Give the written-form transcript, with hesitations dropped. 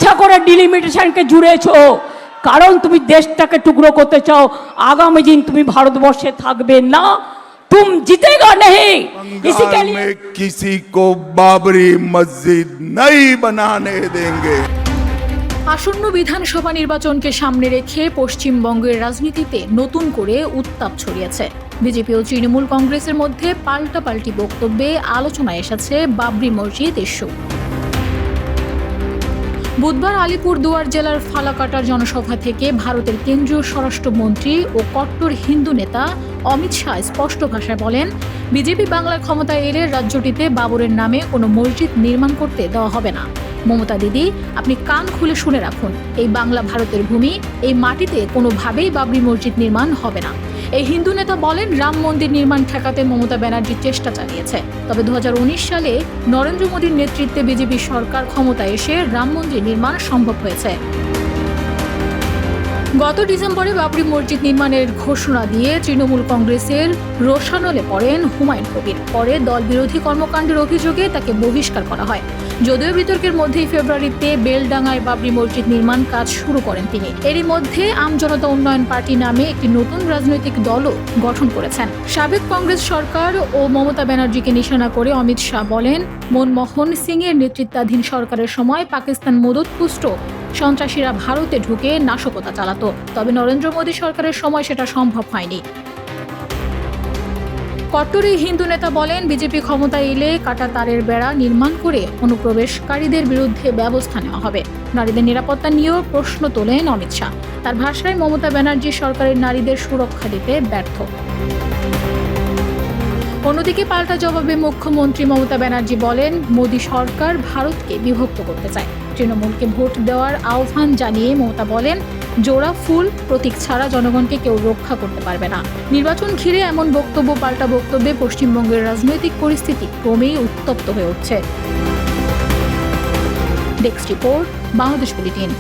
ইচ্ছা করে ডিলিমিটেশনকে জুড়েছো, কারণ তুমি দেশটাকে টুকরো করতে চাও। আগামী দিন তুমি ভারতবর্ষে থাকবে না, तुम जीतेगा नहीं। इसी के लिए में किसी को बाबरी मस्जिद नहीं बनाने देंगे। আসন্ন বিধানসভা নির্বাচনকে সামনে রেখে পশ্চিমবঙ্গের রাজনীতিতে নতুন করে উত্তাপ ছড়িয়েছে। বিজেপি ও তৃণমূল কংগ্রেসের মধ্যে পাল্টাপাল্টি বক্তব্যে আলোচনায় এসেছে বাবরি মসজিদ ইস্যু। বুধবার আলিপুরদুয়ার জেলার ফালাকাটার জনসভা থেকে ভারতের কেন্দ্রীয় স্বরাষ্ট্রমন্ত্রী ও কট্টর হিন্দু নেতা অমিত শাহ স্পষ্ট ভাষায় বলেন, বিজেপি বাংলার ক্ষমতায় এলে রাজ্যটিতে বাবরের নামে কোনো মসজিদ নির্মাণ করতে দেওয়া হবে না। মমতা দিদি, আপনি কান খুলে শুনে রাখুন, এই বাংলা ভারতের ভূমি, এই মাটিতে কোনোভাবেই বাবরি মসজিদ নির্মাণ হবে না। এই হিন্দু নেতা বলেন, রাম মন্দির নির্মাণ ঠেকাতে মমতা ব্যানার্জি চেষ্টা চালিয়েছে, তবে 2019 সালে নরেন্দ্র মোদীর নেতৃত্বে বিজেপি সরকার ক্ষমতায় এসে রাম মন্দির নির্মাণ সম্ভব হয়েছে। গত ডিসেম্বরে বাবরি মসজিদ নির্মাণের ঘোষণা দিয়ে তৃণমূল কংগ্রেসের রোষানলে পড়েন হুমায়ুন কবির। পরে দল বিরোধী কর্মকাণ্ডের অভিযোগে তাকে বহিষ্কার করা হয়। যদিও বিতর্কের মধ্যেই ফেব্রুয়ারিতে বেলডাঙ্গায় বাবরি মসজিদ নির্মাণ কাজ শুরু করেন তিনি। এরই মধ্যে আম জনতা উন্নয়ন পার্টি নামে একটি নতুন রাজনৈতিক দলও গঠন করেছেন। সাবেক কংগ্রেস সরকার ও মমতা ব্যানার্জিকে নিশানা করে অমিত শাহ বলেন, মনমোহন সিং এর নেতৃত্বাধীন সরকারের সময় পাকিস্তান মদতপুষ্ট সন্ত্রাসীরা ভারতে ঢুকে নাশকতা চালাতো, তবে নরেন্দ্র মোদী সরকারের সময় সেটা সম্ভব হয়নি। কট্টর এই হিন্দু নেতা বলেন, বিজেপি ক্ষমতায় এলে কাটা তারের বেড়া নির্মাণ করে অনুপ্রবেশকারীদের বিরুদ্ধে ব্যবস্থা নেওয়া হবে। নারীদের নিরাপত্তা নিয়েও প্রশ্ন তোলেন অমিত শাহ। তার ভাষায়, মমতা ব্যানার্জি সরকারের নারীদের সুরক্ষা দিতে ব্যর্থ। অন্যদিকে পাল্টা জবাবে মুখ্যমন্ত্রী মমতা ব্যানার্জি বলেন, মোদী সরকার ভারতকে বিভক্ত করতে চায়। তৃণমূলকে ভোট দেওয়ার আহ্বান জানিয়ে মমতা বলেন, জোড়া ফুল প্রতীক ছাড়া জনগণকে কেউ রক্ষা করতে পারবে না। নির্বাচন ঘিরে এমন বক্তব্য পাল্টা বক্তব্যে পশ্চিমবঙ্গের রাজনৈতিক পরিস্থিতি ক্রমেই উত্তপ্ত হয়ে উঠছে। Desk report, Bangladesh bulletin.